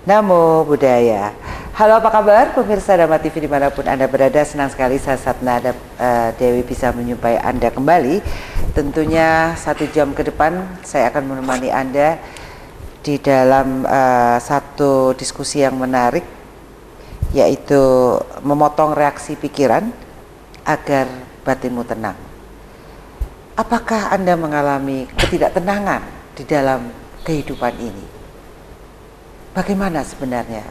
Namo Buddhaya. Halo, apa kabar pemirsa Dhamma TV dimanapun Anda berada? Senang sekali saya Satnada Dewi bisa menyumpai Anda kembali. Tentunya 1 jam ke depan saya akan menemani Anda di dalam satu diskusi yang menarik, yaitu memotong reaksi pikiran agar batinmu tenang. Apakah Anda mengalami ketidaktenangan di dalam kehidupan ini? Bagaimana sebenarnya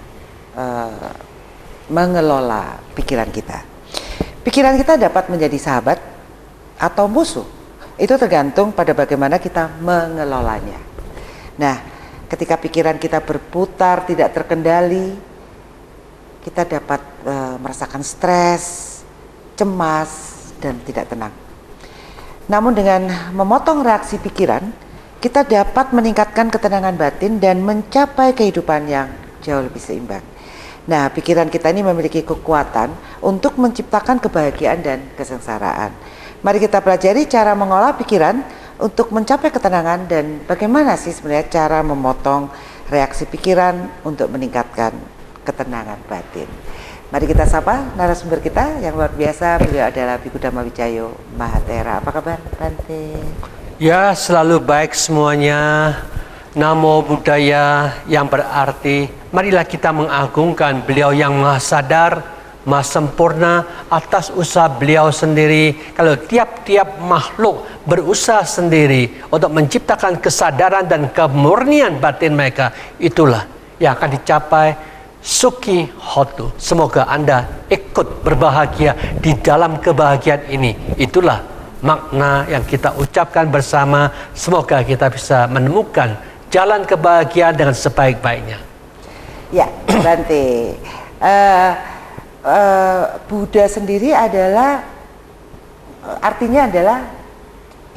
mengelola pikiran kita? Pikiran kita dapat menjadi sahabat atau musuh. Itu tergantung pada bagaimana kita mengelolanya. Nah, ketika pikiran kita berputar tidak terkendali, kita dapat merasakan stres, cemas, dan tidak tenang. Namun dengan memotong reaksi pikiran, kita dapat meningkatkan ketenangan batin dan mencapai kehidupan yang jauh lebih seimbang. Nah, pikiran kita ini memiliki kekuatan untuk menciptakan kebahagiaan dan kesengsaraan. Mari kita pelajari cara mengolah pikiran untuk mencapai ketenangan dan bagaimana sih sebenarnya cara memotong reaksi pikiran untuk meningkatkan ketenangan batin. Mari kita sapa narasumber kita yang luar biasa. Beliau adalah Biku Dhamma Wicayo Mahatera. Apa kabar, Bante? Ya, selalu baik semuanya. Namo Buddhaya, yang berarti marilah kita mengagungkan beliau yang maha sadar, maha sempurna atas usaha beliau sendiri. Kalau tiap-tiap makhluk berusaha sendiri untuk menciptakan kesadaran dan kemurnian batin mereka, itulah yang akan dicapai Sukhi Hotu. Semoga Anda ikut berbahagia di dalam kebahagiaan ini. Itulah makna yang kita ucapkan bersama. Semoga kita bisa menemukan jalan kebahagiaan dengan sebaik-baiknya. Ya, Bante. Buddha sendiri adalah artinya adalah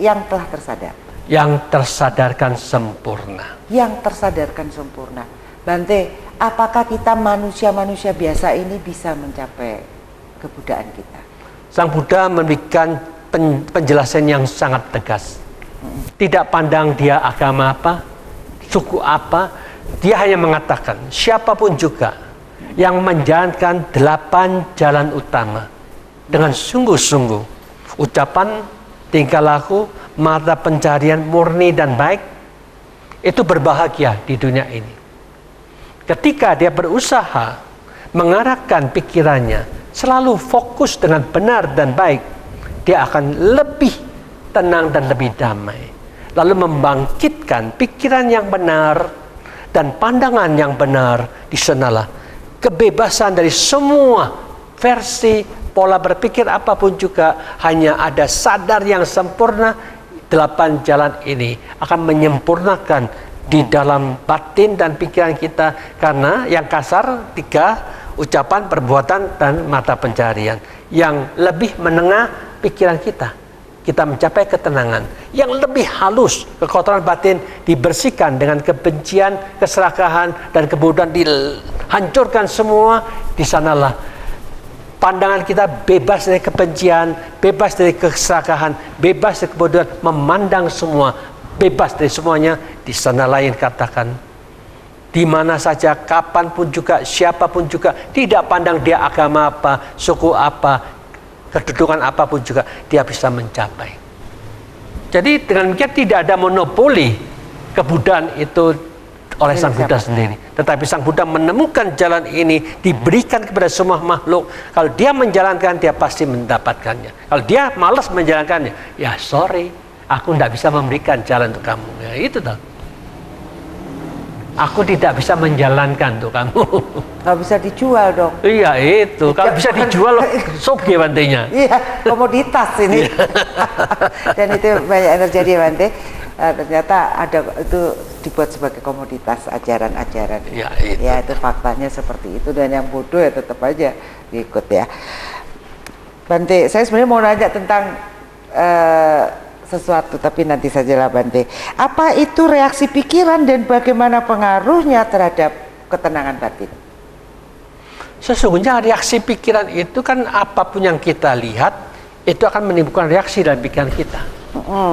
yang telah tersadar. Yang tersadarkan sempurna. Yang tersadarkan sempurna. Bante, apakah kita manusia-manusia biasa ini bisa mencapai kebudayaan kita? Sang Buddha memberikan penjelasan yang sangat tegas. Tidak pandang dia agama apa, suku apa, dia hanya mengatakan siapapun juga yang menjalankan 8 jalan utama dengan sungguh-sungguh, ucapan, tingkah laku, mata pencarian murni dan baik, itu berbahagia di dunia ini. Ketika dia berusaha mengarahkan pikirannya selalu fokus dengan benar dan baik, dia akan lebih tenang dan lebih damai. Lalu membangkitkan pikiran yang benar dan pandangan yang benar. Di sanalah kebebasan dari semua versi pola berpikir apapun juga. Hanya ada sadar yang sempurna. 8 jalan ini akan menyempurnakan di dalam batin dan pikiran kita. Karena yang kasar 3, ucapan, perbuatan, dan mata pencarian. Yang lebih menengah pikiran kita mencapai ketenangan. Yang lebih halus, kekotoran batin dibersihkan dengan kebencian, keserakahan, dan kebodohan dihancurkan semua. Di sanalah pandangan kita bebas dari kebencian, bebas dari keserakahan, bebas dari kebodohan, memandang semua, bebas dari semuanya. Di sana lain katakan, di mana saja, kapanpun juga, siapapun juga, tidak pandang dia agama apa, suku apa, kedudukan apapun juga, dia bisa mencapai. Jadi dengan demikian tidak ada monopoli kebudayaan itu oleh Sang Buddha sendiri. Tetapi Sang Buddha menemukan jalan ini, diberikan kepada semua makhluk. Kalau dia menjalankan, dia pasti mendapatkannya. Kalau dia malas menjalankannya, ya sorry, aku tidak bisa memberikan jalan untuk kamu. Ya itu toh. Aku tidak bisa menjalankan untuk kamu. Nggak bisa dijual dong. Iya itu. Kalau bisa dijual, soge Bantenya. Iya, komoditas ini. Dan itu banyak yang terjadi, Bante. Ternyata ada itu dibuat sebagai komoditas ajaran-ajaran. Ya, itu faktanya seperti itu. Dan yang bodoh ya tetap aja diikut ya. Bante, saya sebenarnya mau nanya tentang sesuatu, tapi nanti sajalah, Bante. Apa itu reaksi pikiran dan bagaimana pengaruhnya terhadap ketenangan batin? Sesungguhnya reaksi pikiran itu kan apapun yang kita lihat itu akan menimbulkan reaksi dalam pikiran kita.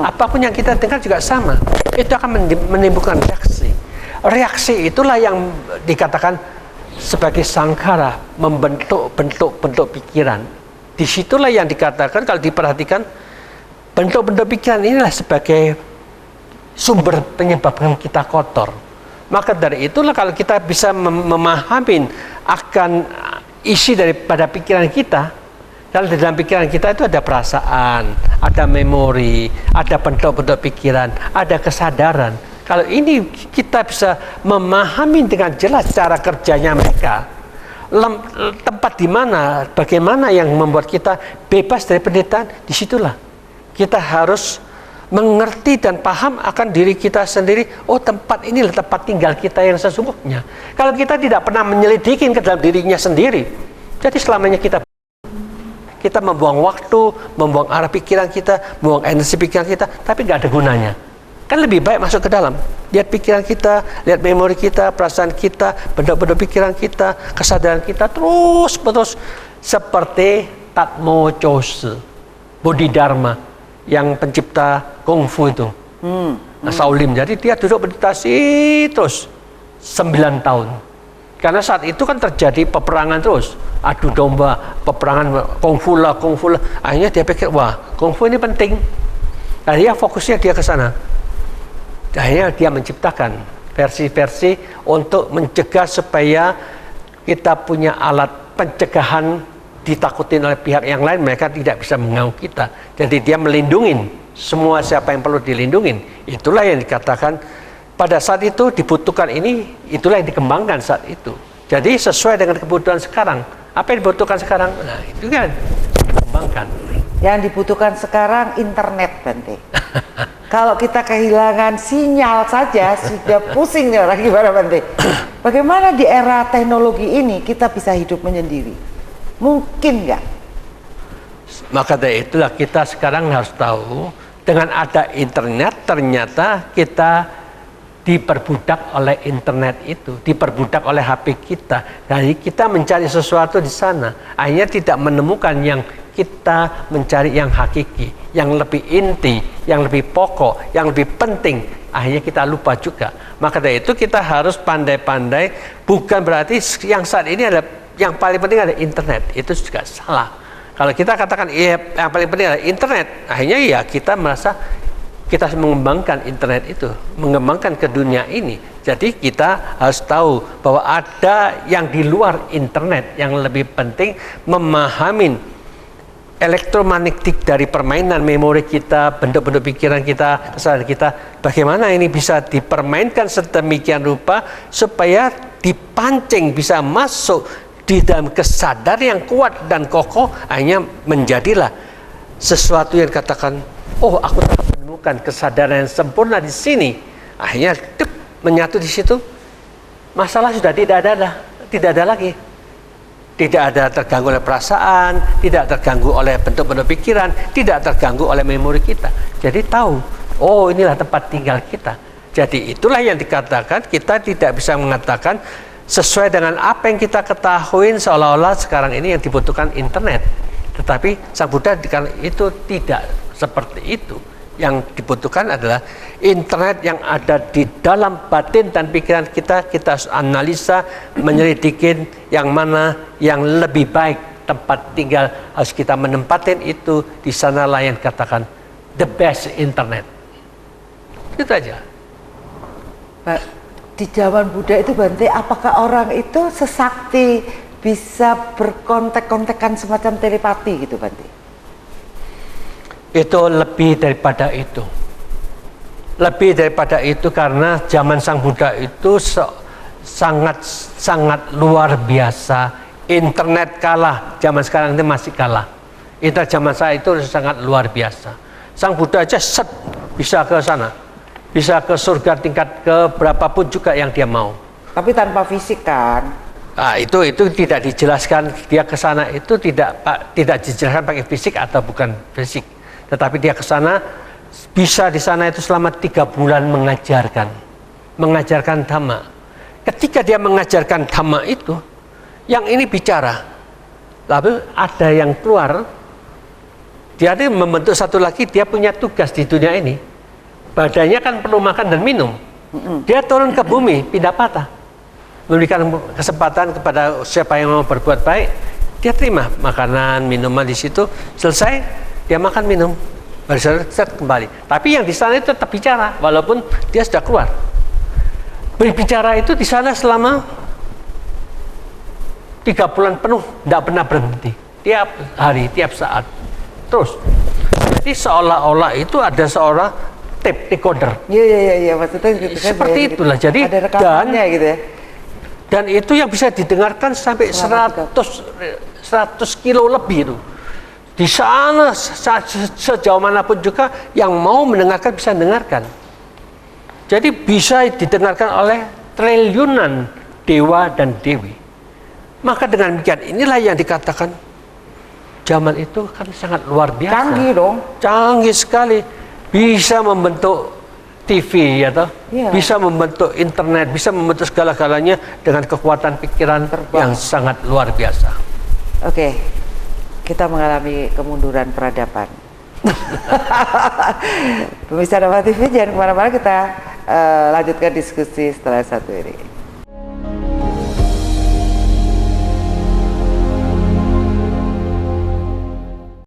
Apapun yang kita dengar juga sama, itu akan menimbulkan reaksi. reaksi itulah yang dikatakan sebagai sangkara, membentuk-bentuk pikiran. Disitulah yang dikatakan kalau diperhatikan bentuk-bentuk pikiran inilah sebagai sumber penyebabkan kita kotor. Maka dari itulah kalau kita bisa memahami akan isi daripada pikiran kita, kalau di dalam pikiran kita itu ada perasaan, ada memori, ada bentuk-bentuk pikiran, ada kesadaran. Kalau ini kita bisa memahami dengan jelas cara kerjanya mereka, tempat di mana, bagaimana yang membuat kita bebas dari penderitaan, disitulah kita harus mengerti dan paham akan diri kita sendiri. Oh, tempat inilah tempat tinggal kita yang sesungguhnya. Kalau kita tidak pernah menyelidiki ke dalam dirinya sendiri, jadi selamanya kita membuang waktu, membuang arah pikiran kita, membuang energi pikiran kita, tapi nggak ada gunanya. Kan lebih baik masuk ke dalam, lihat pikiran kita, lihat memori kita, perasaan kita, bentuk-bentuk pikiran kita, kesadaran kita, terus seperti Tatmo Chose, Bodhidharma yang pencipta kungfu itu, Shaolin. Jadi dia duduk meditasi terus 9 tahun. Karena saat itu kan terjadi peperangan terus, adu domba, peperangan kungfu lah. Akhirnya dia pikir, wah, kungfu ini penting. Akhirnya fokusnya dia ke sana. Akhirnya dia menciptakan versi-versi untuk mencegah supaya kita punya alat pencegahan ditakutin oleh pihak yang lain, mereka tidak bisa mengganggu kita. Jadi dia melindungi semua siapa yang perlu dilindungin. Itulah yang dikatakan pada saat itu dibutuhkan ini, itulah yang dikembangkan saat itu. Jadi sesuai dengan kebutuhan sekarang. Apa yang dibutuhkan sekarang? Nah, itu kan dikembangkan. Yang dibutuhkan sekarang internet, Bante. Kalau kita kehilangan sinyal saja sudah pusing nih orang, gimana Bante? Bagaimana di era teknologi ini kita bisa hidup menyendiri? Mungkin nggak? Maka dari itulah kita sekarang harus tahu, dengan ada internet ternyata kita diperbudak oleh internet itu, diperbudak oleh HP kita. Jadi kita mencari sesuatu di sana, akhirnya tidak menemukan yang kita mencari yang hakiki, yang lebih inti, yang lebih pokok, yang lebih penting. Akhirnya kita lupa juga. Maka dari itu kita harus pandai-pandai, bukan berarti yang saat ini ada yang paling penting ada internet. Itu juga salah. Kalau kita katakan yang paling penting adalah internet, akhirnya ya kita merasa kita mengembangkan internet itu, mengembangkan ke dunia ini. Jadi kita harus tahu bahwa ada yang di luar internet yang lebih penting, memahami elektromagnetik dari permainan memori kita, bentuk-bentuk pikiran kita, kesadaran kita, bagaimana ini bisa dipermainkan sedemikian rupa supaya dipancing, bisa masuk di dalam kesadaran yang kuat dan kokoh, akhirnya menjadilah sesuatu yang katakan, oh, aku telah menemukan kesadaran yang sempurna di sini. Akhirnya menyatu di situ, masalah sudah tidak ada lagi. Tidak ada terganggu oleh perasaan, tidak terganggu oleh bentuk-bentuk pikiran, tidak terganggu oleh memori kita. Jadi tahu, oh, inilah tempat tinggal kita. Jadi itulah yang dikatakan, kita tidak bisa mengatakan sesuai dengan apa yang kita ketahui seolah-olah sekarang ini yang dibutuhkan internet. Tetapi Sang Buddha itu tidak seperti itu. Yang dibutuhkan adalah internet yang ada di dalam batin dan pikiran kita. Kita harus analisa, menyelidiki yang mana yang lebih baik tempat tinggal, harus kita menempatin itu. Di sanalah yang katakan the best internet. Itu aja. Pak, di zaman Buddha itu Bante, apakah orang itu sesakti bisa berkontak-kontakan semacam telepati gitu Bante? Itu lebih daripada itu. Lebih daripada itu karena zaman Sang Buddha itu sangat luar biasa. Internet kalah, zaman sekarang ini masih kalah. Internet zaman saya itu sangat luar biasa. Sang Buddha aja bisa ke sana, bisa ke surga tingkat ke berapapun juga yang dia mau. Tapi tanpa fisik kan? Nah, itu tidak dijelaskan, dia ke sana itu tidak dijelaskan pakai fisik atau bukan fisik. Tetapi dia ke sana, bisa di sana itu selama 3 bulan mengajarkan dhamma. Ketika dia mengajarkan dhamma itu, yang ini bicara, lalu ada yang keluar, dia membentuk satu lagi, dia punya tugas di dunia ini. Badannya kan perlu makan dan minum, Dia turun ke bumi, pindah patah. Memberikan kesempatan kepada siapa yang mau berbuat baik, dia terima makanan, minuman di situ, selesai, dia makan, minum, baru kembali. Tapi yang di sana itu tetap bicara, walaupun dia sudah keluar. Berbicara itu di sana selama 3 bulan penuh, tidak pernah berhenti. Tiap hari, tiap saat. Terus. Jadi seolah-olah itu ada seorang tape recorder. Iya, maksudnya gitu kan. Seperti ya, itulah. Jadi ada rekamannya gitu ya. Dan itu yang bisa didengarkan sampai 100 kilo lebih itu. Di sana sejauh manapun juga yang mau mendengarkan bisa mendengarkan. Jadi bisa didengarkan oleh triliunan dewa dan dewi. Maka dengan demikian inilah yang dikatakan zaman itu kan sangat luar biasa. Canggih dong. Canggih sekali. Bisa membentuk TV ya toh, bisa membentuk internet, bisa membentuk segala-galanya dengan kekuatan pikiran yang sangat luar biasa. Oke, kita mengalami kemunduran peradaban. Pemirsa Dharma TV, jangan kemana-mana, kita lanjutkan diskusi setelah satu ini.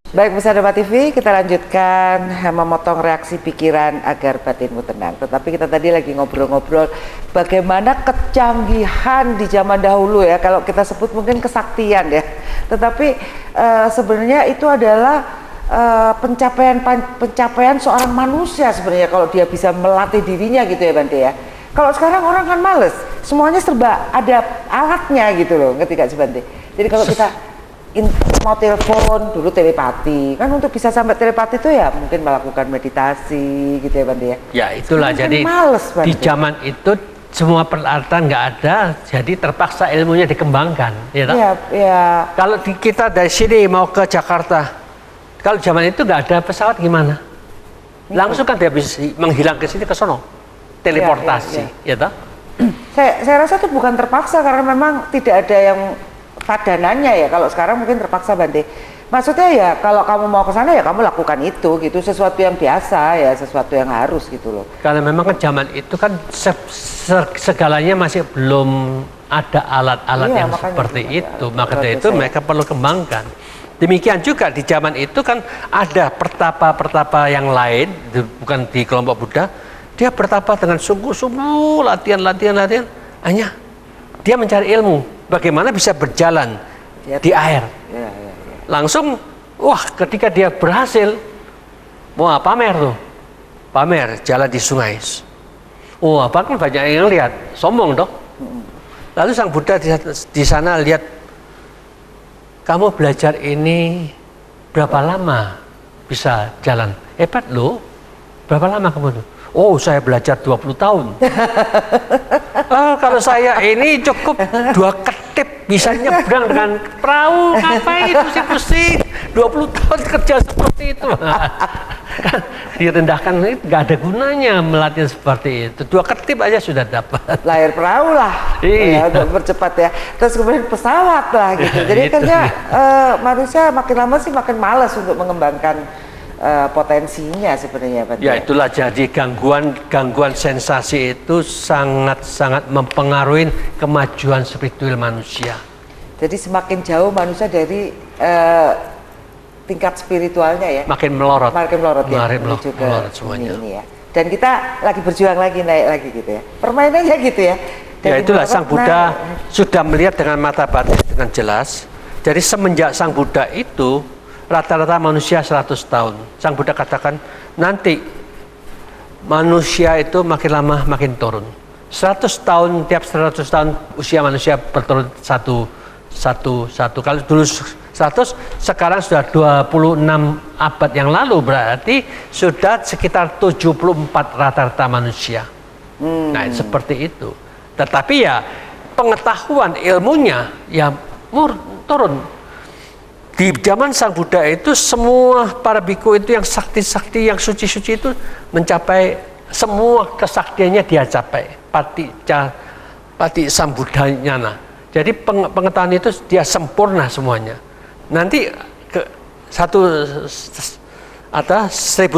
Baik, pemirsa Dharma TV, kita lanjutkan memotong reaksi pikiran agar batinmu tenang. Tetapi kita tadi lagi ngobrol-ngobrol bagaimana kecanggihan di zaman dahulu ya, kalau kita sebut mungkin kesaktian ya. Tetapi sebenarnya itu adalah pencapaian seorang manusia sebenarnya kalau dia bisa melatih dirinya gitu ya Bante ya. Kalau sekarang orang kan males, semuanya serba ada alatnya gitu loh, ngerti gak sih Bante? Jadi kalau kita mau telepon dulu telepati kan, untuk bisa sampai telepati itu ya mungkin melakukan meditasi gitu ya Bante ya. Ya itulah, jadi males, di zaman itu semua peralatan nggak ada, jadi terpaksa ilmunya dikembangkan ya, ya. Kalau kita dari sini mau ke Jakarta, kalau zaman itu nggak ada pesawat gimana, langsung kan dia bisa menghilang ke sini ke sono, teleportasi ya toh. Saya rasa itu bukan terpaksa, karena memang tidak ada yang padanannya ya. Kalau sekarang mungkin terpaksa Bante. Maksudnya ya kalau kamu mau ke sana ya kamu lakukan itu gitu, sesuatu yang biasa ya, sesuatu yang harus gitu loh. Karena memang kan zaman itu kan segalanya masih belum ada alat-alat yang seperti itu. Maka dari itu mereka perlu kembangkan. Demikian juga di zaman itu kan ada pertapa-pertapa yang lain, bukan di kelompok Buddha. Dia bertapa dengan sungguh-sungguh, latihan. Hanya dia mencari ilmu, bagaimana bisa berjalan di air. Langsung, wah ketika dia berhasil, wah pamer jalan di sungai. Wah apa kan banyak yang lihat, sombong dong. Lalu Sang Buddha di sana lihat, kamu belajar ini berapa lama bisa jalan? Hebat loh, berapa lama kamu tuh? Oh saya belajar 20 tahun. Kalau saya ini cukup 2 ketip bisa nyebrang dengan perahu, ngapain pusing-pusing 20 tahun kerja seperti itu. Direndahkan, nggak ada gunanya melatih seperti itu. 2 ketip aja sudah dapat. Lahir perahu lah, ya, untuk percepat ya. Terus kemudian pesawat lah gitu. Jadi ternyata manusia makin lama sih makin malas untuk mengembangkan potensinya sebenarnya Pak. Ya itulah, jadi gangguan sensasi itu sangat mempengaruhi kemajuan spiritual manusia. Jadi semakin jauh manusia dari tingkat spiritualnya ya, makin melorot semuanya. Ini ya. Dan kita lagi berjuang lagi, naik lagi gitu ya. Permainannya gitu ya. Ya itulah Sang Buddha sudah melihat dengan mata batin dengan jelas. Jadi semenjak Sang Buddha itu rata-rata manusia 100 tahun. Sang Buddha katakan nanti manusia itu makin lama makin turun. 100 tahun, tiap 100 tahun usia manusia berturun satu. Kalau dulu 100, sekarang sudah 26 abad yang lalu, berarti sudah sekitar 74 rata-rata manusia. Nah seperti itu. Tetapi ya pengetahuan ilmunya ya turun. Di zaman Sang Buddha itu semua para biku itu yang sakti-sakti, yang suci-suci itu mencapai semua kesaktiannya, dia capai pati Sambuddhanyana. Jadi pengetahuan itu dia sempurna semuanya. Nanti 1000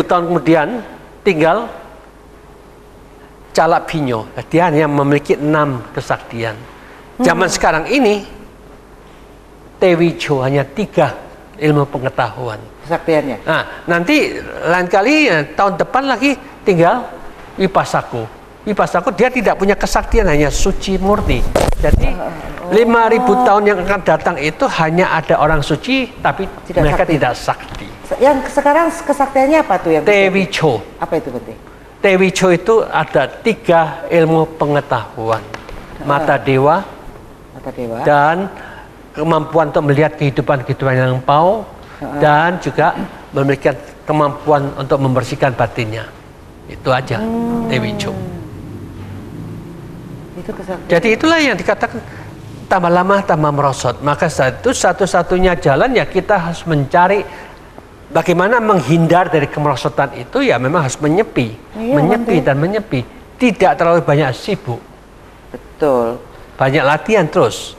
tahun kemudian tinggal Calak Binyo, dia hanya memiliki 6 kesaktian. Zaman sekarang ini, Tewijo hanya 3 ilmu pengetahuan. Kesaktiannya. Nah, nanti lain kali tahun depan lagi tinggal Wipasako. Wipasako dia tidak punya kesaktian, hanya suci murni. Jadi 5.000 tahun yang akan datang itu hanya ada orang suci, tapi mereka tidak sakti. Yang sekarang kesaktiannya apa tuh yang Tewijo. Apa itu penting? Tewijo itu ada 3 ilmu pengetahuan. Mata dewa, dan kemampuan untuk melihat kehidupan yang lampau, dan juga memiliki kemampuan untuk membersihkan batinnya. Itu aja Tewijo. Itu kesaktian. Jadi itulah yang dikatakan tambah lama tambah merosot. Maka saat itu satu-satunya jalan ya kita harus mencari bagaimana menghindar dari kemerosotan itu, ya memang harus menyepi, dan menyepi. Tidak terlalu banyak sibuk. Betul. Banyak latihan terus.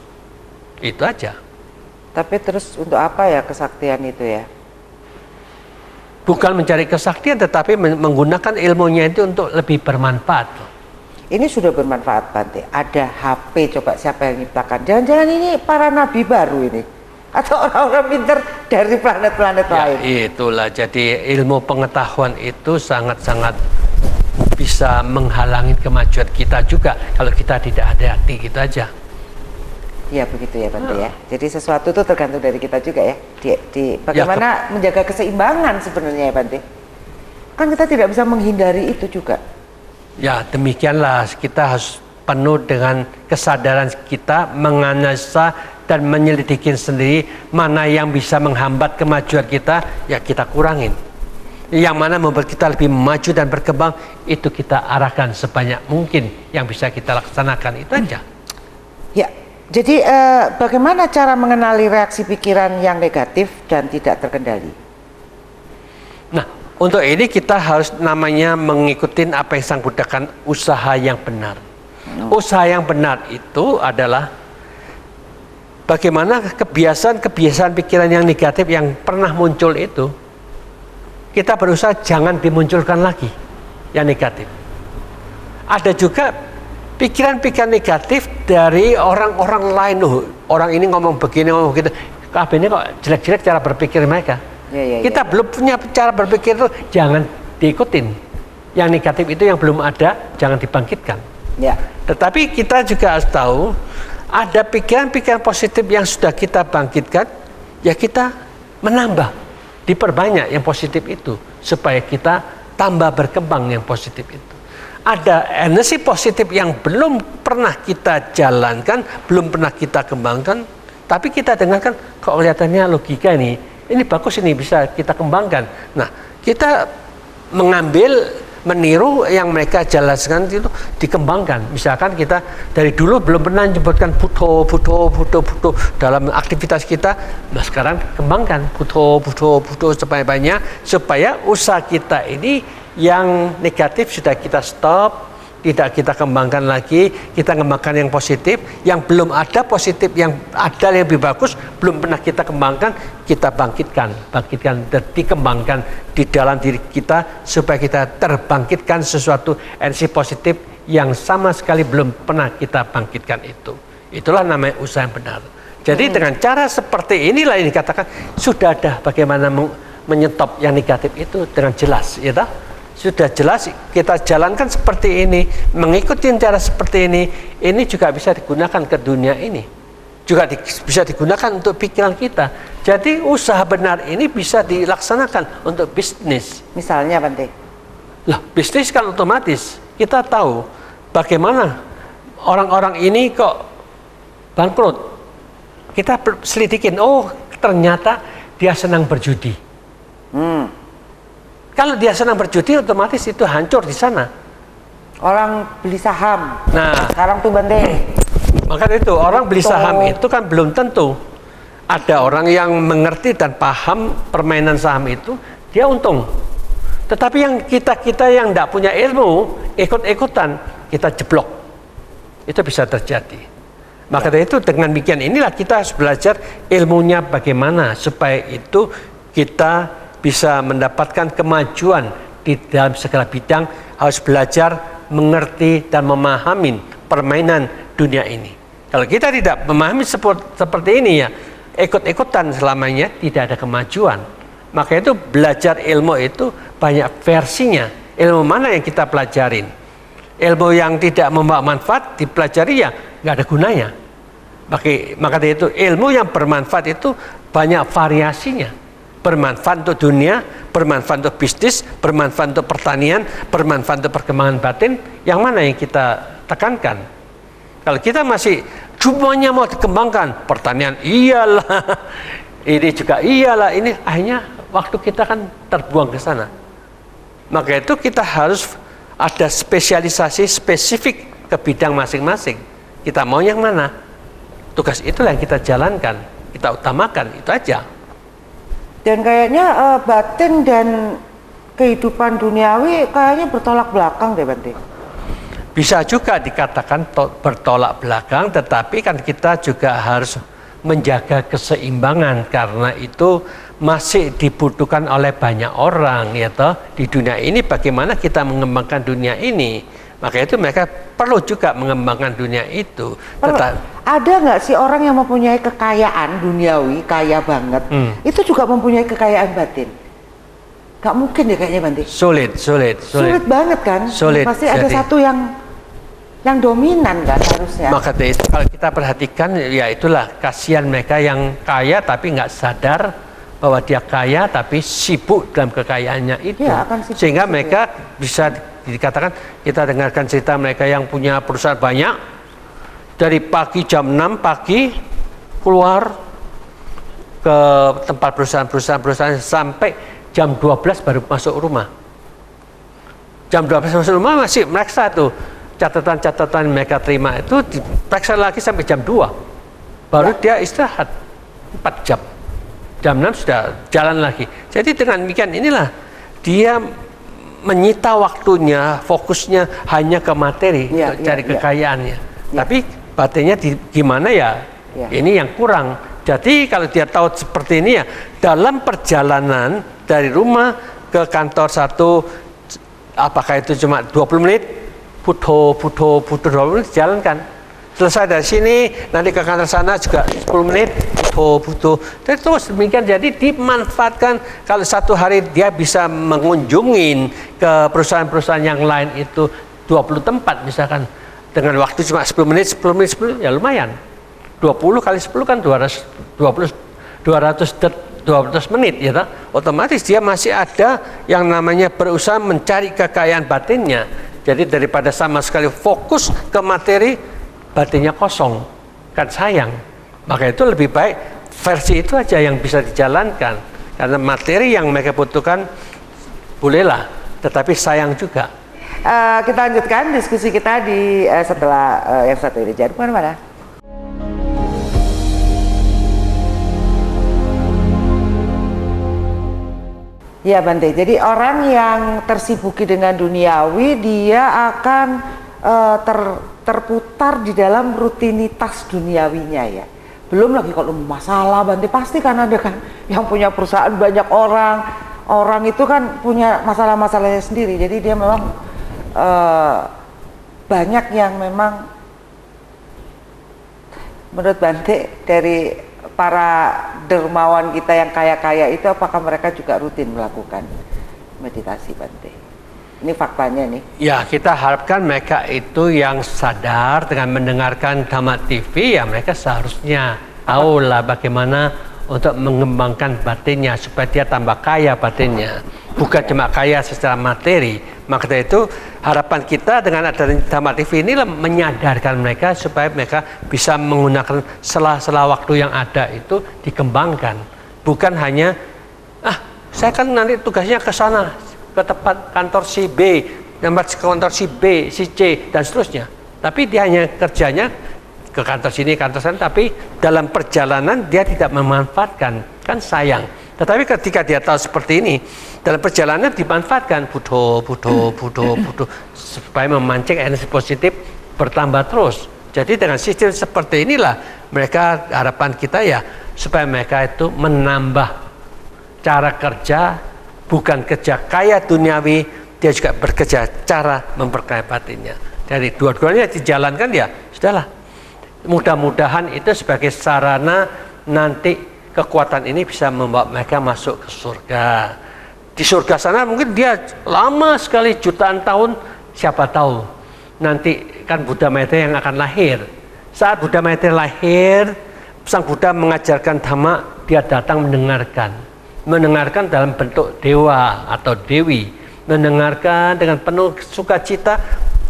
Itu aja. Tapi terus untuk apa ya kesaktian itu ya? Bukan mencari kesaktian, tetapi menggunakan ilmunya itu untuk lebih bermanfaat. Ini sudah bermanfaat, Bante. Ada HP, coba siapa yang menciptakan? Jangan-jangan ini para nabi baru ini, atau orang-orang pintar dari planet-planet lain? Itulah, jadi ilmu pengetahuan itu sangat-sangat bisa menghalangi kemajuan kita juga kalau kita tidak hati-hati, gitu aja. Ya begitu ya, Bante ya. Jadi sesuatu itu tergantung dari kita juga ya. Bagaimana menjaga keseimbangan sebenarnya ya, Bante. Kan kita tidak bisa menghindari itu juga. Ya demikianlah, kita harus penuh dengan kesadaran kita menganalisa dan menyelidiki sendiri mana yang bisa menghambat kemajuan kita, ya kita kurangin. Yang mana membuat kita lebih maju dan berkembang, itu kita arahkan sebanyak mungkin yang bisa kita laksanakan, itu aja. Ya, jadi bagaimana cara mengenali reaksi pikiran yang negatif dan tidak terkendali? Nah, untuk ini kita harus namanya mengikuti apa yang Sang Buddha katakan, usaha yang benar. Usaha yang benar itu adalah bagaimana kebiasaan pikiran yang negatif yang pernah muncul itu, kita berusaha jangan dimunculkan lagi yang negatif. Ada juga pikiran-pikiran negatif dari orang-orang lain. Orang ini ngomong begini, ngomong begitu. Ini kok jelek-jelek cara berpikir mereka. Kita belum punya cara berpikir itu, jangan diikutin. Yang negatif itu yang belum ada, jangan dibangkitkan. Tetapi kita juga harus tahu, ada pikiran-pikiran positif yang sudah kita bangkitkan, ya kita menambah, diperbanyak yang positif itu, supaya kita tambah berkembang yang positif itu. Ada energi positif yang belum pernah kita jalankan, belum pernah kita kembangkan, tapi kita dengarkan, kok kelihatannya logika ini bagus, ini bisa kita kembangkan. Nah, kita mengambil, meniru yang mereka jelaskan itu, dikembangkan. Misalkan kita dari dulu belum pernah menyebutkan Buddho dalam aktivitas kita, nah sekarang kembangkan Buddho sebanyak-banyaknya, supaya usaha kita ini yang negatif sudah kita stop, tidak kita kembangkan lagi, kita kembangkan yang positif, yang belum ada positif, yang ada yang lebih bagus, belum pernah kita kembangkan, kita bangkitkan dan dikembangkan di dalam diri kita, supaya kita terbangkitkan sesuatu energi positif yang sama sekali belum pernah kita bangkitkan itu. Itulah namanya usaha yang benar. Jadi dengan cara seperti inilah yang dikatakan, sudah ada bagaimana menyetop yang negatif itu dengan jelas, ya toh? Sudah jelas kita jalankan seperti ini, mengikuti cara seperti ini juga bisa digunakan ke dunia ini, juga bisa digunakan untuk pikiran kita. Jadi usaha benar ini bisa dilaksanakan untuk bisnis. Misalnya, Bante? Lah, bisnis kan otomatis kita tahu bagaimana orang-orang ini kok bangkrut. Kita selidikin, oh ternyata dia senang berjudi. Kalau dia senang berjudi, otomatis itu hancur di sana. Orang beli saham. Nah, sekarang tuh, Bante. Maka itu orang beli saham itu kan belum tentu. Ada orang yang mengerti dan paham permainan saham itu, dia untung. Tetapi yang kita yang tidak punya ilmu, ikut-ikutan, kita jeblok. Itu bisa terjadi. Maka dari itu dengan demikian inilah kita harus belajar ilmunya bagaimana supaya itu kita bisa mendapatkan kemajuan di dalam segala bidang. Harus belajar mengerti dan memahami permainan dunia ini. Kalau kita tidak memahami seperti ini ya, ikut-ikutan selamanya, tidak ada kemajuan. Maka itu belajar ilmu itu banyak versinya. Ilmu mana yang kita pelajarin? Ilmu yang tidak membawa manfaat dipelajari ya nggak ada gunanya. Maka dari itu ilmu yang bermanfaat itu banyak variasinya. Bermanfaat untuk dunia, bermanfaat untuk bisnis, bermanfaat untuk pertanian, bermanfaat untuk perkembangan batin. Yang mana yang kita tekankan? Kalau kita masih semuanya mau dikembangkan, pertanian iyalah, ini juga iyalah, ini akhirnya waktu kita kan terbuang ke sana. Maka itu kita harus ada spesialisasi spesifik ke bidang masing-masing. Kita mau yang mana? Tugas itulah yang kita jalankan, kita utamakan, itu aja. Dan kayaknya batin dan kehidupan duniawi kayaknya bertolak belakang deh Bante. Bisa juga dikatakan bertolak belakang, tetapi kan kita juga harus menjaga keseimbangan, karena itu masih dibutuhkan oleh banyak orang ya toh di dunia ini. Bagaimana kita mengembangkan dunia ini, maka itu mereka perlu juga mengembangkan dunia itu. Ada nggak sih orang yang mempunyai kekayaan duniawi kaya banget, itu juga mempunyai kekayaan batin? Gak mungkin ya kayaknya Bante. Sulit banget kan. Sulit. Pasti ada satu yang dominan kan harusnya. Maka itu kalau kita perhatikan ya itulah kasihan mereka yang kaya tapi nggak sadar bahwa dia kaya tapi sibuk dalam kekayaannya itu. Ya, sehingga mereka bisa dikatakan, kita dengarkan cerita mereka yang punya perusahaan banyak, dari pagi jam 6 pagi keluar ke tempat perusahaan sampai jam 12 baru masuk rumah. Jam 12 masuk rumah masih mereksa tuh catatan-catatan mereka terima itu, diperiksa lagi sampai jam 2 baru dia istirahat 4 jam. Jam 6 sudah jalan lagi. Jadi dengan demikian inilah dia menyita waktunya, fokusnya hanya ke materi, cari kekayaannya. Tapi batinnya gimana ya? Ini yang kurang. Jadi kalau dia tahu seperti ini ya, dalam perjalanan dari rumah ke kantor satu, apakah itu cuma 20 menit, puto 20 menit jalankan. Selesai dari sini, nanti ke kantor sana juga 10 menit, puto. Terus demikian, jadi dimanfaatkan. Kalau satu hari dia bisa mengunjungin ke perusahaan-perusahaan yang lain itu 20 tempat misalkan, dengan waktu cuma 10 menit, ya lumayan. 20 kali 10 kan 200 menit ya tak? Otomatis dia masih ada yang namanya berusaha mencari kekayaan batinnya. Jadi daripada sama sekali fokus ke materi, batinnya kosong, kan sayang. Maka itu lebih baik versi itu aja yang bisa dijalankan, karena materi yang mereka butuhkan bolehlah, tetapi sayang juga. Kita lanjutkan diskusi kita di setelah yang satu ini. Jangan kemana-mana. Ya Bante, jadi orang yang tersibuki dengan duniawi, dia akan terputar di dalam rutinitas duniawinya ya. Belum lagi kalau masalah Bante, pasti kan ada kan yang punya perusahaan banyak orang itu kan punya masalah-masalahnya sendiri. Jadi dia memang banyak yang memang menurut Bante dari para dermawan kita yang kaya-kaya itu, apakah mereka juga rutin melakukan meditasi Bante? Ini faktanya nih. Ya, kita harapkan mereka itu yang sadar dengan mendengarkan Dhamma TV, ya mereka seharusnya tahu lah bagaimana untuk mengembangkan batinnya supaya dia tambah kaya batinnya, bukan cuma kaya secara materi. Maka dari itu harapan kita dengan adanya Dhamma TV inilah menyadarkan mereka supaya mereka bisa menggunakan sela-sela waktu yang ada itu dikembangkan, bukan hanya saya kan nanti tugasnya ke sana, ke tempat kantor si B, kantor si B, si C, dan seterusnya. Tapi dia hanya kerjanya ke kantor sini, kantor sana, tapi dalam perjalanan dia tidak memanfaatkan, kan sayang. Tetapi ketika dia tahu seperti ini, dalam perjalanan dimanfaatkan, puto, supaya memancing energi positif bertambah terus. Jadi dengan sistem seperti inilah mereka, harapan kita ya, supaya mereka itu menambah cara kerja, bukan kerja kaya duniawi, dia juga bekerja cara memperkaya batinnya. Dari dua-duanya dijalankan, ya sudahlah. Mudah-mudahan itu sebagai sarana nanti kekuatan ini bisa membawa mereka masuk ke surga. Di surga sana mungkin dia lama sekali, jutaan tahun, siapa tahu. Nanti kan Buddha Maitreya yang akan lahir. Saat Buddha Maitreya lahir, Sang Buddha mengajarkan Dhamma, dia datang mendengarkan dalam bentuk dewa atau dewi, mendengarkan dengan penuh sukacita,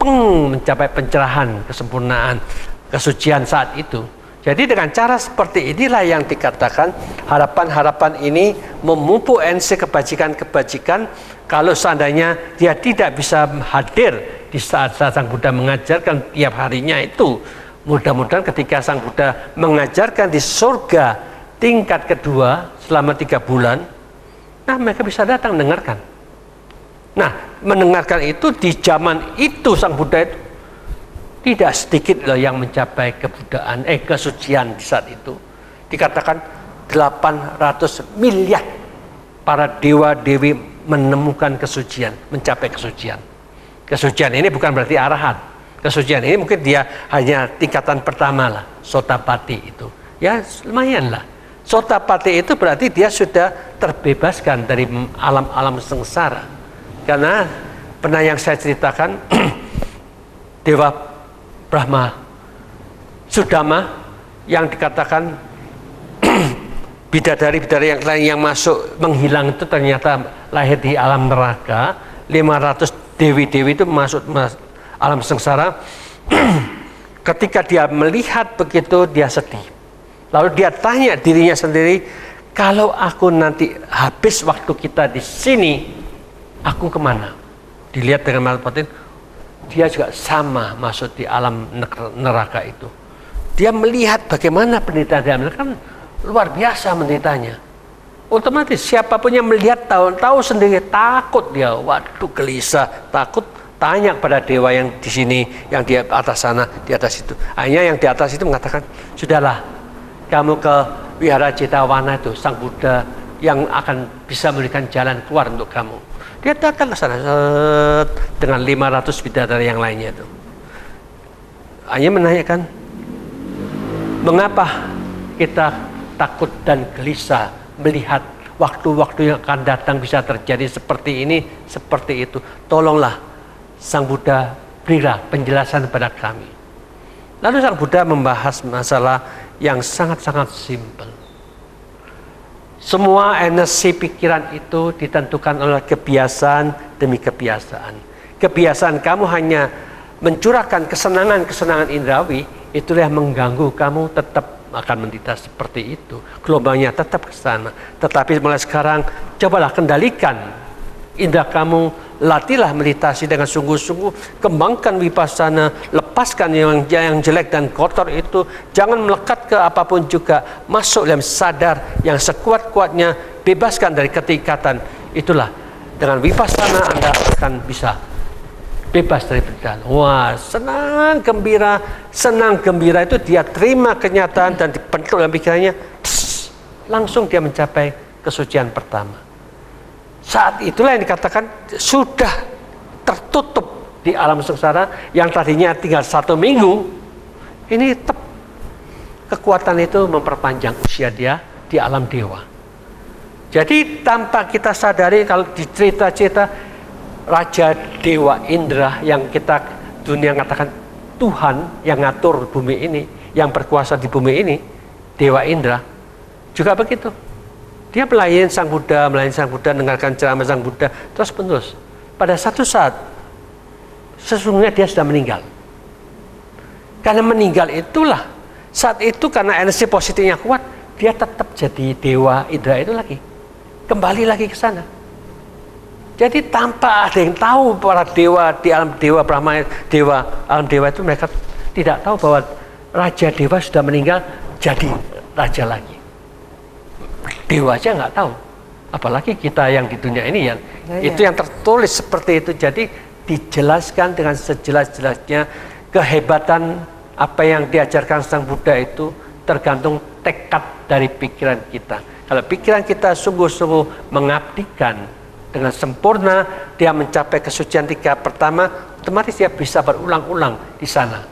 mencapai pencerahan, kesempurnaan, kesucian saat itu. Jadi dengan cara seperti inilah yang dikatakan harapan-harapan ini memupuk energi kebajikan-kebajikan. Kalau seandainya dia tidak bisa hadir di saat-saat Sang Buddha mengajarkan tiap harinya itu, mudah-mudahan ketika Sang Buddha mengajarkan di surga tingkat kedua selama 3 bulan, nah mereka bisa datang mendengarkan. Nah, mendengarkan itu di zaman itu Sang Buddha itu tidak sedikit loh yang mencapai kebudaan, kesucian di saat itu. Dikatakan 800 miliar para dewa-dewi menemukan kesucian, mencapai kesucian. Kesucian ini bukan berarti arahat. Kesucian ini mungkin dia hanya tingkatan pertama lah, Sotapati itu. Ya lumayan lah. Sotapati itu berarti dia sudah terbebaskan dari alam-alam sengsara. Karena pernah yang saya ceritakan, Dewa Brahma Sudama yang dikatakan bidadari-bidadari yang lain yang masuk menghilang itu ternyata lahir di alam neraka. 500 dewi-dewi itu masuk alam sengsara. Ketika dia melihat begitu, dia sedih. Lalu dia tanya dirinya sendiri, kalau aku nanti habis waktu kita di sini, aku kemana? Dilihat dengan mata batin, dia juga sama masuk di alam neraka itu. Dia melihat bagaimana penderitaan dia, kan luar biasa menderitanya. Otomatis siapapun yang melihat tahu sendiri, takut dia, waduh gelisah, takut, tanya pada dewa yang di sini, yang di atas sana, di atas itu. Akhirnya yang di atas itu mengatakan, sudahlah, kamu ke Wihara Jetavana itu, Sang Buddha yang akan bisa memberikan jalan keluar untuk kamu. Dia datang ke sana dengan 500 bidadari yang lainnya itu. Hanya menanyakan, mengapa kita takut dan gelisah melihat waktu-waktu yang akan datang bisa terjadi seperti ini, seperti itu. Tolonglah Sang Buddha berilah penjelasan pada kami. Lalu Sang Buddha membahas masalah yang sangat-sangat simpel. Semua energi pikiran itu ditentukan oleh kebiasaan demi kebiasaan. Kebiasaan kamu hanya mencurahkan kesenangan-kesenangan indrawi, itulah yang mengganggu kamu tetap akan menderita seperti itu. Gelombangnya tetap ke sana. Tetapi mulai sekarang, cobalah kendalikan indera kamu, latihlah meditasi dengan sungguh-sungguh, kembangkan vipassana, lepaskan yang jelek dan kotor itu, jangan melekat ke apapun juga, masuk dalam sadar yang sekuat-kuatnya, bebaskan dari ketikatan. Itulah dengan vipassana Anda akan bisa bebas dari penderitaan. Wah, senang gembira itu dia terima kenyataan dan dibentuk dalam pikirannya, langsung dia mencapai kesucian pertama. Saat itulah yang dikatakan sudah tertutup di alam sengsara yang tadinya tinggal 1 minggu. Ini kekuatan itu memperpanjang usia dia di alam dewa. Jadi tanpa kita sadari, kalau dicerita-cerita Raja Dewa Indra yang kita dunia katakan Tuhan yang ngatur bumi ini, yang berkuasa di bumi ini, Dewa Indra juga begitu. Dia melayani Sang Buddha, dengarkan ceramah Sang Buddha terus menerus. Pada satu saat, sesungguhnya dia sudah meninggal. Karena meninggal itulah, saat itu karena energi positifnya kuat, dia tetap jadi Dewa Indra itu lagi. Kembali lagi ke sana. Jadi tanpa ada yang tahu para dewa di alam dewa Brahma, alam dewa itu mereka tidak tahu bahwa Raja Dewa sudah meninggal jadi raja lagi. Dewa aja nggak tahu, apalagi kita yang di dunia ini ya. Itu yang tertulis seperti itu. Jadi dijelaskan dengan sejelas-jelasnya kehebatan apa yang diajarkan Sang Buddha itu tergantung tekad dari pikiran kita. Kalau pikiran kita sungguh-sungguh mengabdikan dengan sempurna, dia mencapai kesucian 3 pertama, otomatis dia bisa berulang-ulang di sana.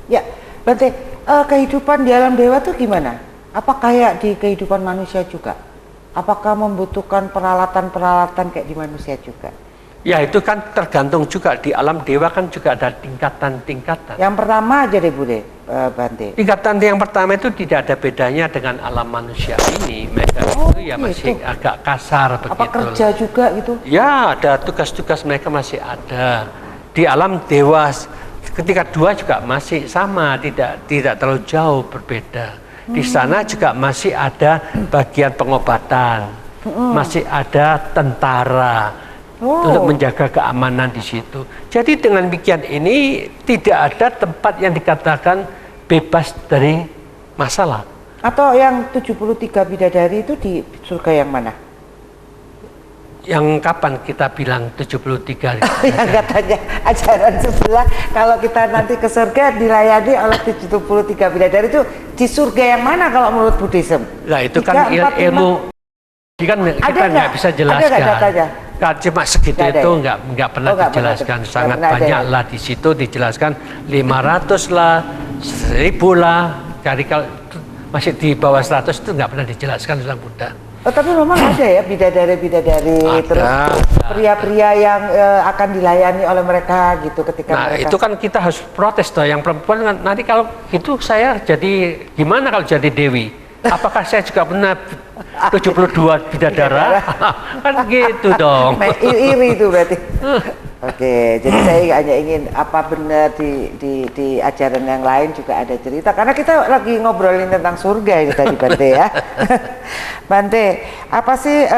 Ya, Bante, kehidupan di alam dewa itu gimana? Apa kayak di kehidupan manusia juga? Apakah membutuhkan peralatan-peralatan kayak di manusia juga? Ya, itu kan tergantung juga, di alam dewa kan juga ada tingkatan-tingkatan. Yang pertama aja deh Bude, Bante. Tingkatan yang pertama itu tidak ada bedanya dengan alam manusia ini. Mereka itu ya masih agak kasar begitu. Apa kerja juga gitu? Ya, ada tugas-tugas mereka masih ada. Di alam dewa ketika 2 juga masih sama, tidak terlalu jauh berbeda. Di sana juga masih ada bagian pengobatan, masih ada tentara untuk menjaga keamanan di situ. Jadi dengan demikian ini tidak ada tempat yang dikatakan bebas dari masalah. Atau yang 73 bidadari itu di surga yang mana? Yang kapan kita bilang 73? Yang katanya ajaran sebelah kalau kita nanti ke surga dilayani oleh 73 bidadari, itu di surga yang mana kalau menurut Buddhism? Nah itu kan ilmu, kan kita nggak bisa jelaskan. Kan cuma segitu itu nggak pernah dijelaskan. Sangat banyak lah di situ dijelaskan, 500 lah, 1000 lah. Jadi kalau masih di bawah 100 itu nggak pernah dijelaskan Sang Buddha. Oh, tapi memang ada ya bidadari-bidadari, terus pria-pria yang akan dilayani oleh mereka gitu ketika mereka. Itu kan kita harus protes toh, yang perempuan kan, nanti kalau gitu saya jadi gimana kalau jadi dewi? Apakah saya juga pernah 72 bidadara? Kan gitu dong. Iri itu berarti. Oke, jadi saya hanya ingin apa benar di ajaran yang lain juga ada cerita, karena kita lagi ngobrolin tentang surga ini tadi Bante ya. Bante, apa sih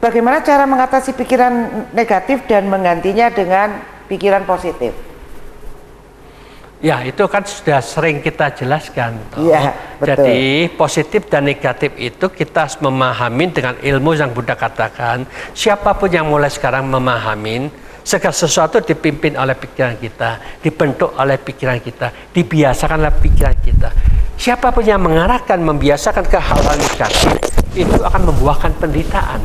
bagaimana cara mengatasi pikiran negatif dan menggantinya dengan pikiran positif? Ya, itu kan sudah sering kita jelaskan. Iya, betul. Jadi positif dan negatif itu kita harus memahami dengan ilmu yang Buddha katakan. Siapapun yang mulai sekarang memahami, segala sesuatu dipimpin oleh pikiran kita, dibentuk oleh pikiran kita, dibiasakan oleh pikiran kita. Siapapun yang mengarahkan, membiasakan ke hal-hal negatif, itu akan membuahkan penderitaan.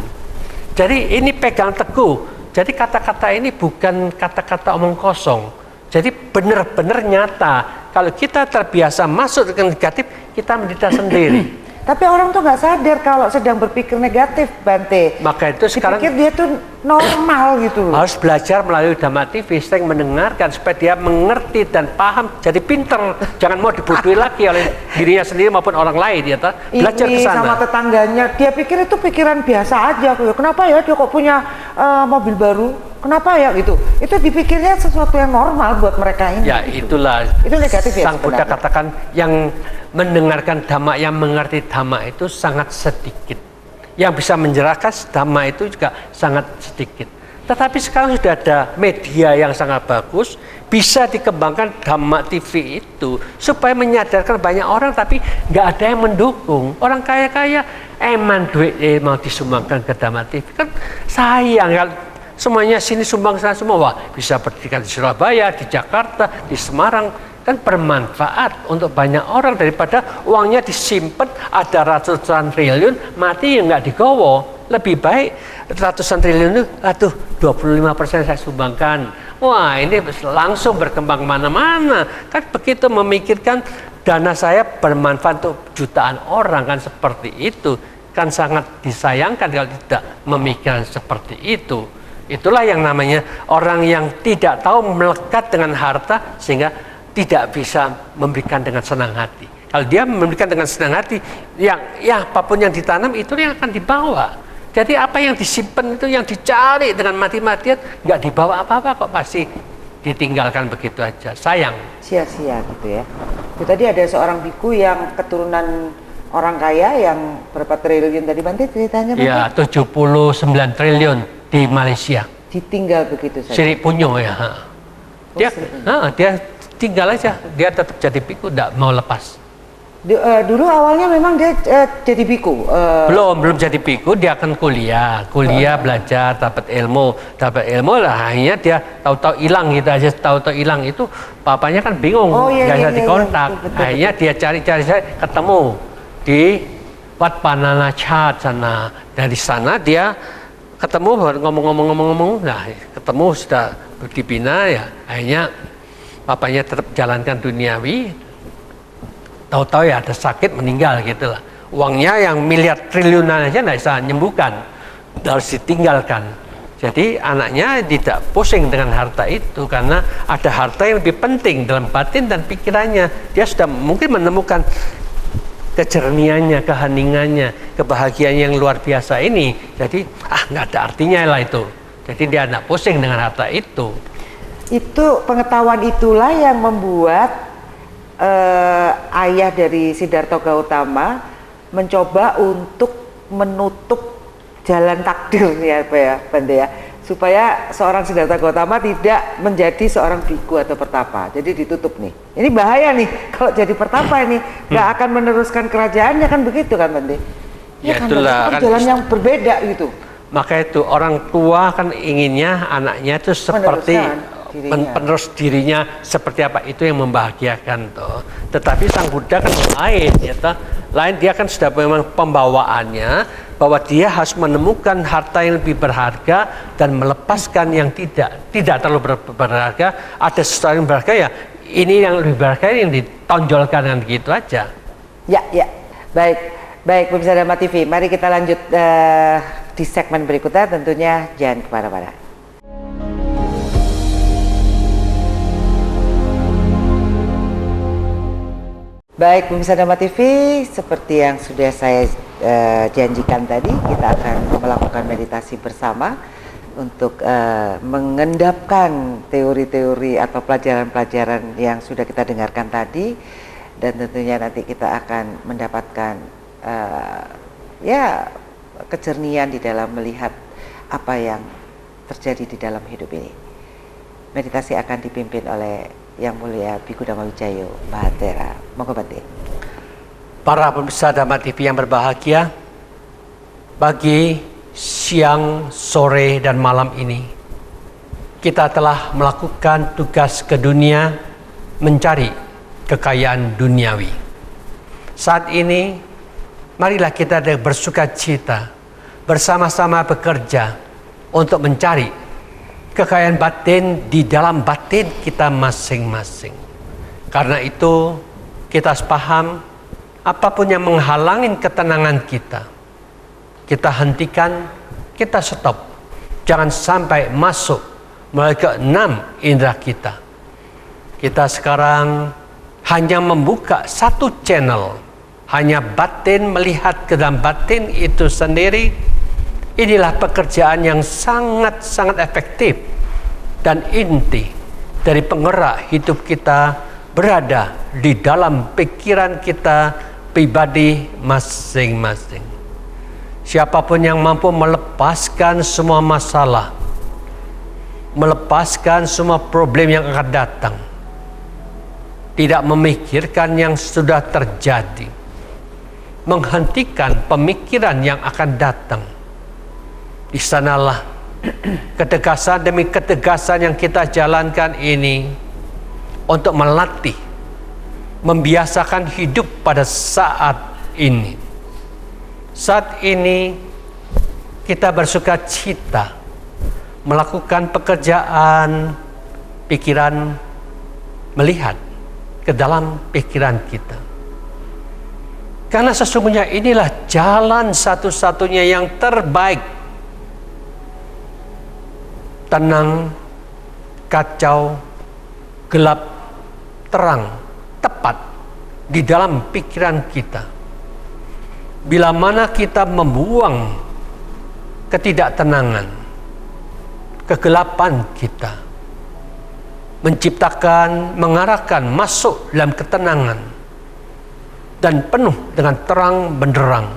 Jadi ini pegang teguh. Jadi kata-kata ini bukan kata-kata omong kosong. Jadi benar-benar nyata. Kalau kita terbiasa masuk ke negatif, kita menderita sendiri. Tapi orang tuh nggak sadar kalau sedang berpikir negatif, Bante. Maka itu sekarang dipikir dia tuh normal gitu. Harus belajar melalui Dhamma TV, sering mendengarkan supaya dia mengerti dan paham, jadi pinter. Jangan mau dibodohi lagi oleh dirinya sendiri maupun orang lain, ya toh. Belajar ke sana. Sama tetangganya, dia pikir itu pikiran biasa aja. Kenapa ya dia kok punya mobil baru? Kenapa ya gitu? Itu dipikirnya sesuatu yang normal buat mereka ini. Ya gitu. Itulah. Itu negatif ya. Sang Buddha katakan yang mendengarkan Dhamma, yang mengerti Dhamma itu sangat sedikit. Yang bisa menjerahkan Dhamma itu juga sangat sedikit. Tetapi sekarang sudah ada media yang sangat bagus, bisa dikembangkan Dhamma TV itu supaya menyadarkan banyak orang, tapi nggak ada yang mendukung. Orang kaya-kaya eman duit mau disumbangkan ke Dhamma TV, kan sayang kalau semuanya sini sumbang sana semua. Wah, bisa berdirikan di Surabaya, di Jakarta, di Semarang, kan bermanfaat untuk banyak orang daripada uangnya disimpan ada ratusan triliun mati ya nggak digowo. Lebih baik ratusan triliun itu 25% saya sumbangkan. Wah, ini langsung berkembang mana-mana. Kan begitu memikirkan dana saya bermanfaat untuk jutaan orang, kan seperti itu. Kan sangat disayangkan kalau tidak memikirkan seperti itu. Itulah yang namanya orang yang tidak tahu melekat dengan harta sehingga tidak bisa memberikan dengan senang hati. Kalau dia memberikan dengan senang hati, ya apapun yang ditanam itu yang akan dibawa. Jadi apa yang disimpan itu yang dicari dengan mati-matian, nggak dibawa apa-apa kok, pasti ditinggalkan begitu aja. Sayang. Sia-sia gitu ya. Itu tadi ada seorang biku yang keturunan orang kaya yang berapa triliun tadi Bante ceritanya? Ya, 79 triliun di Malaysia. Ditinggal begitu saja. Siri Punyo ya. Dia tinggal aja, dia tetap jadi biku, tidak mau lepas. Dulu awalnya memang dia jadi biku. Belum jadi biku, dia akan kuliah belajar, dapat ilmu lah. Akhirnya dia tahu-tahu hilang gitu aja, tahu-tahu hilang itu, papanya kan bingung, nggak bisa dikontak. Akhirnya dia cari-cari, ketemu di Wat Panana Chat sana. Dari sana dia ketemu ngomong-ngomong, nah ketemu sudah dibina ya, akhirnya papanya tetap jalankan duniawi, tahu-tahu ya ada sakit meninggal gitu lah. Uangnya yang miliar triliunan aja nggak bisa menyembuhkan, harus ditinggalkan. Jadi anaknya tidak pusing dengan harta itu karena ada harta yang lebih penting dalam batin dan pikirannya. Dia sudah mungkin menemukan kejerniannya, keheningannya, kebahagiaan yang luar biasa ini. Jadi nggak ada artinya lah itu. Jadi dia tidak pusing dengan harta itu. Itu pengetahuan itulah yang membuat ayah dari Siddhartha Gautama mencoba untuk menutup jalan takdir ya Pak ya, Bante ya, supaya seorang Siddhartha Gautama tidak menjadi seorang biku atau pertapa. Jadi ditutup nih. Ini bahaya nih kalau jadi pertapa ini nggak akan meneruskan kerajaannya, kan begitu kan Bante? Ya kan, itulah kan jalan yang berbeda gitu. Maka itu orang tua kan inginnya anaknya itu seperti penerus dirinya seperti apa, itu yang membahagiakan toh. Tetapi Sang Buddha kan lain ya toh. Lain, dia kan sudah memang pembawaannya bahwa dia harus menemukan harta yang lebih berharga dan melepaskan yang tidak terlalu berharga. Ada sesuatu yang berharga ya, ini yang lebih berharga yang ditonjolkan dengan gitu aja. Ya, baik pemirsa Dhamma TV, mari kita lanjut di segmen berikutnya, tentunya jangan kemana-mana. Baik pemirsa Dhamma TV, seperti yang sudah saya janjikan tadi, kita akan melakukan meditasi bersama untuk mengendapkan teori-teori atau pelajaran-pelajaran yang sudah kita dengarkan tadi, dan tentunya nanti kita akan mendapatkan kejernihan di dalam melihat apa yang terjadi di dalam hidup ini. Meditasi akan dipimpin oleh Yang Mulia Biku Dhamma Wijayo Mahatera. Monggo Bante. Para pemirsa Dhamma TV yang berbahagia, pagi, siang, sore, dan malam ini kita telah melakukan tugas ke dunia mencari kekayaan duniawi. Saat ini marilah kita bersukacita, bersama-sama bekerja untuk mencari kekayaan batin di dalam batin kita masing-masing. Karena itu kita harus paham, apapun yang menghalangi ketenangan kita, kita hentikan, kita stop. Jangan sampai masuk melalui keenam indera kita. Kita sekarang hanya membuka satu channel, hanya batin melihat ke dalam batin itu sendiri. Inilah pekerjaan yang sangat-sangat efektif dan inti dari penggerak hidup kita berada di dalam pikiran kita pribadi masing-masing. Siapapun yang mampu melepaskan semua masalah, melepaskan semua problem yang akan datang, tidak memikirkan yang sudah terjadi, menghentikan pemikiran yang akan datang, di sanalah ketegasan demi ketegasan yang kita jalankan ini untuk melatih, membiasakan hidup pada saat ini. Saat ini kita bersukacita melakukan pekerjaan pikiran, melihat ke dalam pikiran kita. Karena sesungguhnya inilah jalan satu-satunya yang terbaik. Tenang, kacau, gelap, terang, tepat di dalam pikiran kita. Bila mana kita membuang ketidaktenangan, kegelapan kita, menciptakan, mengarahkan masuk dalam ketenangan dan penuh dengan terang benderang,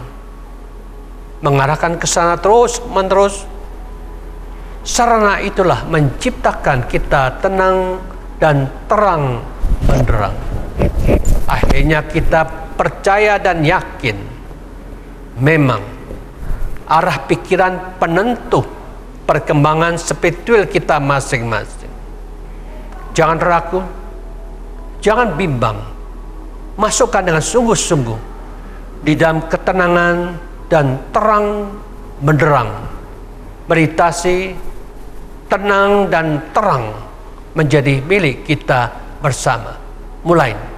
mengarahkan ke sana terus menerus. Sarana itulah menciptakan kita tenang dan terang benderang. Akhirnya kita percaya dan yakin memang arah pikiran penentu perkembangan spiritual kita masing-masing. Jangan ragu, jangan bimbang, masukkan dengan sungguh-sungguh di dalam ketenangan dan terang benderang. Meditasi tenang dan terang menjadi milik kita bersama. Mulai.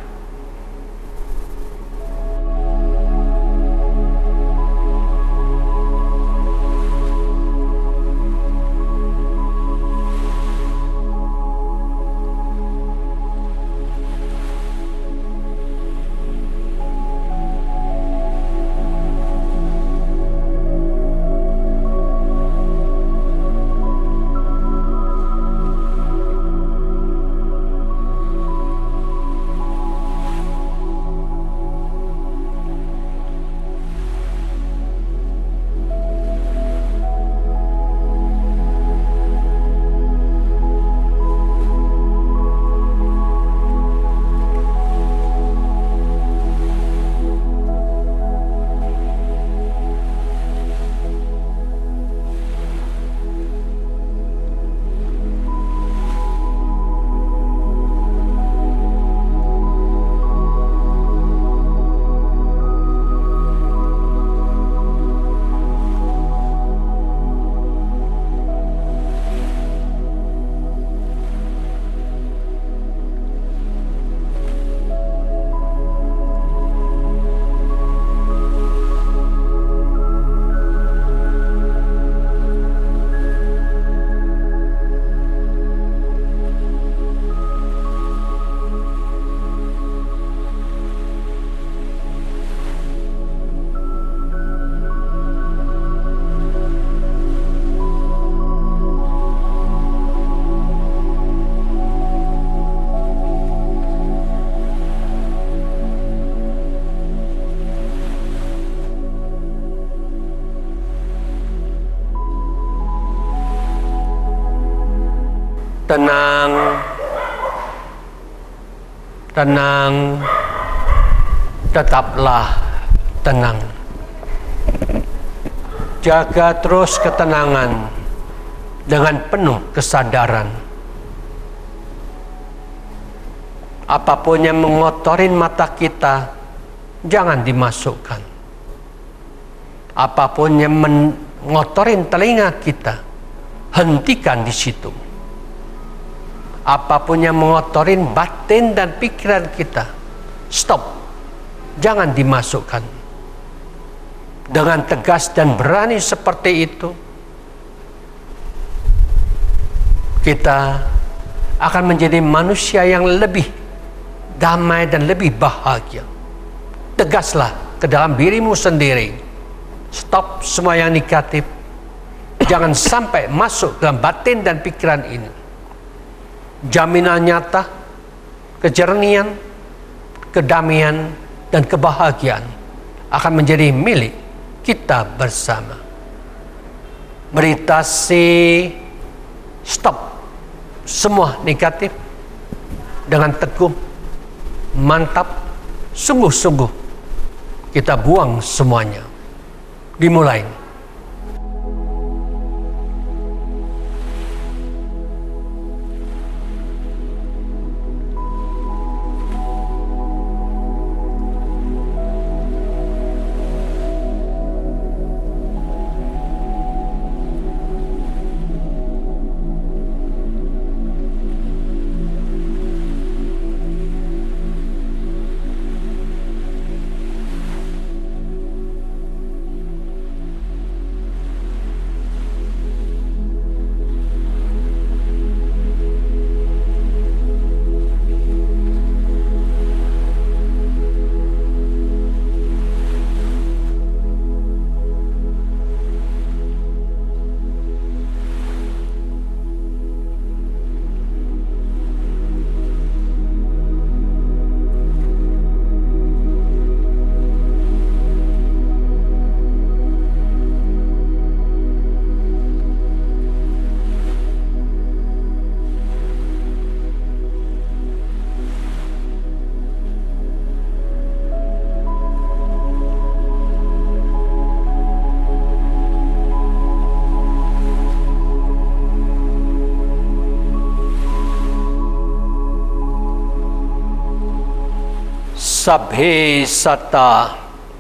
Tenang, tenang, tetaplah tenang. Jaga terus ketenangan dengan penuh kesadaran. Apapun yang mengotorin mata kita, jangan dimasukkan. Apapun yang mengotorin telinga kita, hentikan di situ. Apapun yang mengotorin batin dan pikiran kita, stop, jangan dimasukkan. Dengan tegas dan berani seperti itu, kita akan menjadi manusia yang lebih damai dan lebih bahagia. Tegaslah ke dalam dirimu sendiri. Stop semua yang negatif. Jangan sampai masuk dalam batin dan pikiran ini. Jaminan nyata, kejernihan, kedamaian, dan kebahagiaan akan menjadi milik kita bersama. Meditasi, stop semua negatif dengan teguh, mantap, sungguh-sungguh kita buang semuanya. Dimulai. Sabhe Sata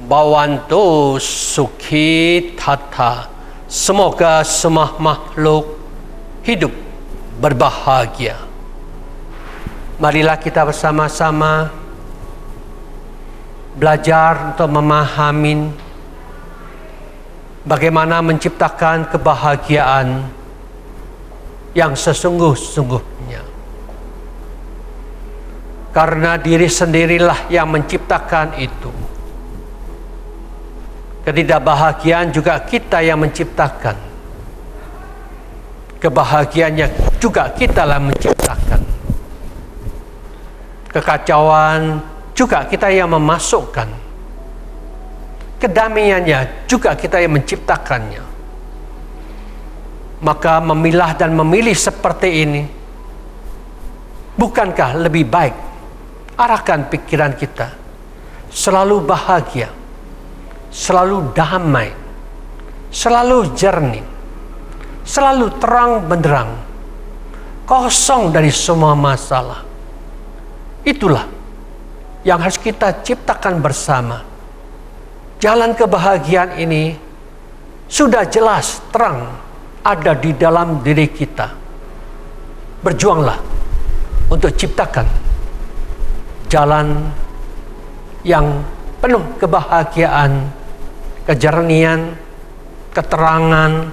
Bhavantu sukhi tata. Semoga semua makhluk hidup berbahagia. Marilah kita bersama-sama belajar untuk memahami bagaimana menciptakan kebahagiaan yang sesungguh-sungguhnya. Karena diri sendirilah yang menciptakan itu. Ketidakbahagiaan juga kita yang menciptakan. Kebahagiaannya juga kita yang menciptakan. Kekacauan juga kita yang memasukkan. Kedamaiannya juga kita yang menciptakannya. Maka memilah dan memilih seperti ini, bukankah lebih baik arahkan pikiran kita selalu bahagia, selalu damai, selalu jernih, selalu terang benderang, kosong dari semua masalah. Itulah yang harus kita ciptakan bersama. Jalan kebahagiaan ini sudah jelas terang ada di dalam diri kita. Berjuanglah untuk ciptakan jalan yang penuh kebahagiaan, kejernihan, keterangan,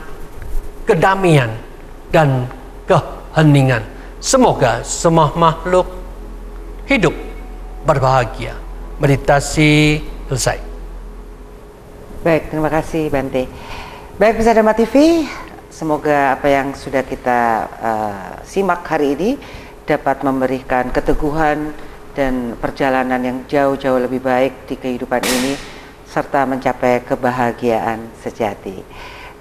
kedamaian, dan keheningan. Semoga semua makhluk hidup berbahagia. Meditasi selesai. Baik, terima kasih Bante. Baik, pemirsa Dharma TV, semoga apa yang sudah kita simak hari ini dapat memberikan keteguhan dan perjalanan yang jauh-jauh lebih baik di kehidupan ini, serta mencapai kebahagiaan sejati.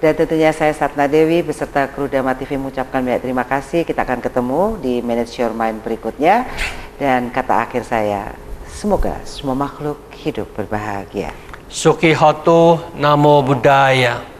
Dan tentunya saya Satna Dewi beserta kru Dharma TV mengucapkan banyak terima kasih. Kita akan ketemu di Manage Your Mind berikutnya. Dan kata akhir saya, semoga semua makhluk hidup berbahagia. Sukhi Hotu, Namo Buddhaya.